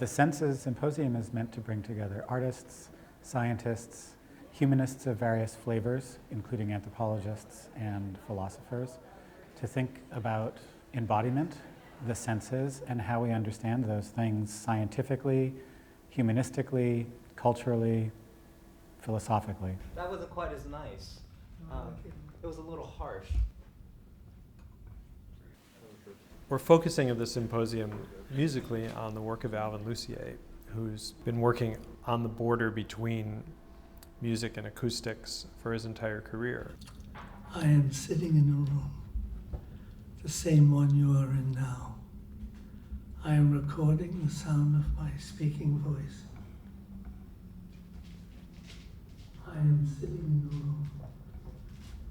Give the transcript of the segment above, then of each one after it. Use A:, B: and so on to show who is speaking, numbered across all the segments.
A: The Senses Symposium is meant to bring together artists, scientists, humanists of various flavors, including anthropologists and philosophers, to think about embodiment, the senses, and how we understand those things scientifically, humanistically, culturally, philosophically.
B: That wasn't quite as nice. It was a little harsh.
C: We're focusing of the symposium musically on the work of Alvin Lucier, who's been working on the border between music and acoustics for his entire career.
D: I am sitting in a room, the same one you are in now. I am recording the sound of my speaking voice. I am sitting in a room,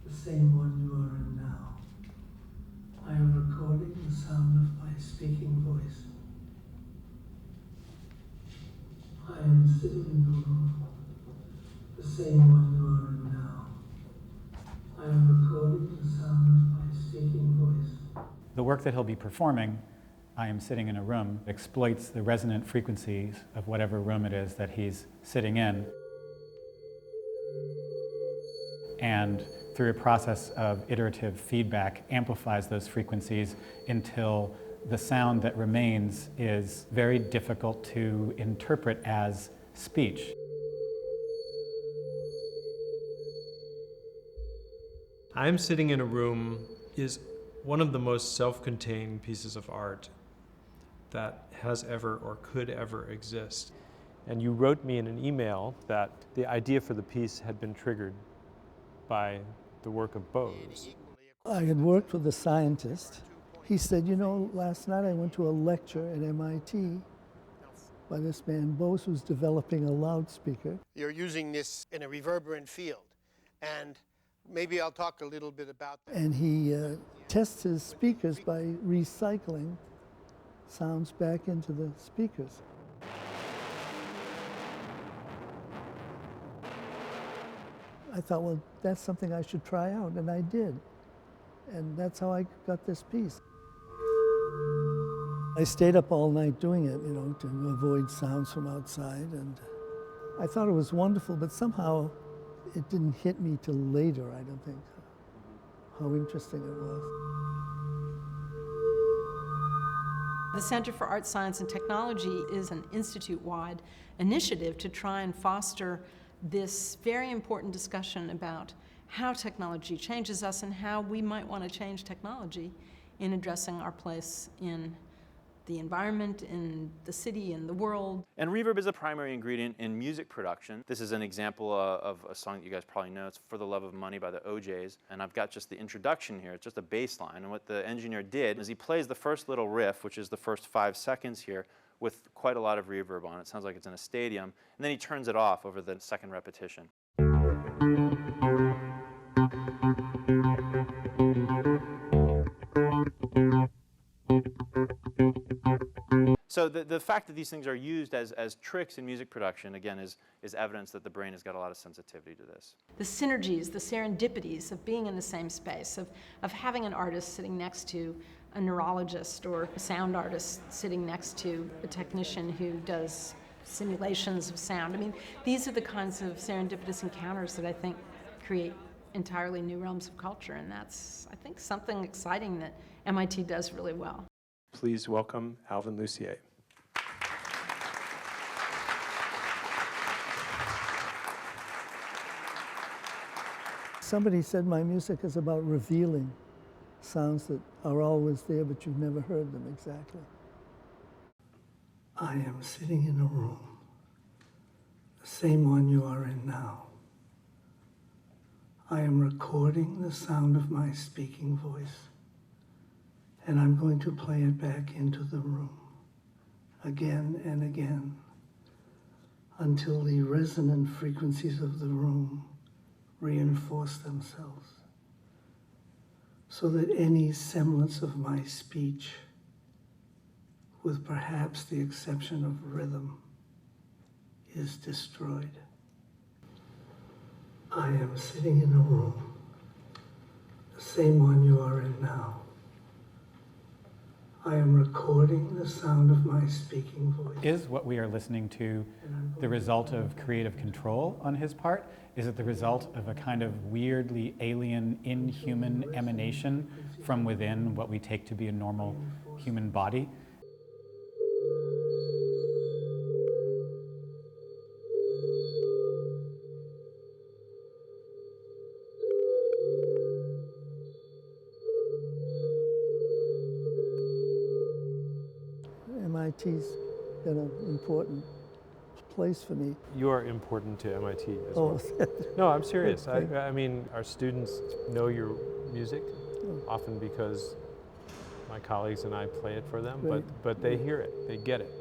D: the same one you are in now. I am recording the sound of my speaking voice. I am sitting in the room, the same one you are in now. I am recording the sound of my speaking voice.
A: The work that he'll be performing, I Am Sitting in a Room, exploits the resonant frequencies of whatever room it is that he's sitting in. And through a process of iterative feedback, amplifies those frequencies until the sound that remains is very difficult to interpret as speech.
C: I'm Sitting in a Room is one of the most self-contained pieces of art that has ever or could ever exist. And you wrote me in an email that the idea for the piece had been triggered by the work of Bose.
D: I had worked with a scientist. He said, you know, last night I went to a lecture at MIT by this man Bose, who's developing a loudspeaker.
E: You're using this in a reverberant field, and maybe I'll talk a little bit about that.
D: And he tests his speakers by recycling sounds back into the speakers. I thought, well, that's something I should try out, and I did. And that's how I got this piece. I stayed up all night doing it, you know, to avoid sounds from outside, and I thought it was wonderful, but somehow it didn't hit me till later, I don't think, how interesting it was.
F: The Center for Art, Science, and Technology is an institute-wide initiative to try and foster this very important discussion about how technology changes us and how we might want to change technology in addressing our place in the environment, in the city, in the world.
G: And reverb is a primary ingredient in music production. This is an example of a song that you guys probably know. It's For the Love of Money by the OJs. And I've got just the introduction here. It's just a bass line. And what the engineer did is he plays the first little riff, which is the first 5 seconds here, with quite a lot of reverb on it. It sounds like it's in a stadium. And then he turns it off over the second repetition. So the fact that these things are used as tricks in music production, again, is evidence that the brain has got a lot of sensitivity to this.
F: The synergies, the serendipities of being in the same space, of having an artist sitting next to a neurologist or a sound artist sitting next to a technician who does simulations of sound. I mean, these are the kinds of serendipitous encounters that I think create entirely new realms of culture, and that's, I think, something exciting that MIT does really well.
C: Please welcome Alvin Lucier.
D: Somebody said my music is about revealing sounds that are always there, but you've never heard them exactly. I am sitting in a room, the same one you are in now. I am recording the sound of my speaking voice, and I'm going to play it back into the room again and again until the resonant frequencies of the room reinforce themselves, so that any semblance of my speech, with perhaps the exception of rhythm, is destroyed. I am sitting in a room, the same one you are in now. I am recording the sound of my speaking voice.
A: Is what we are listening to the result of creative control on his part? Is it the result of a kind of weirdly alien, inhuman emanation from within what we take to be a normal human body?
H: MIT's been an important place for me.
C: You are important to MIT as
H: Oh,
C: well. No, I'm serious.
H: Okay.
C: I mean, our students know your music, often because my colleagues and I play it for them,
H: Right.
C: but they hear it, they get it.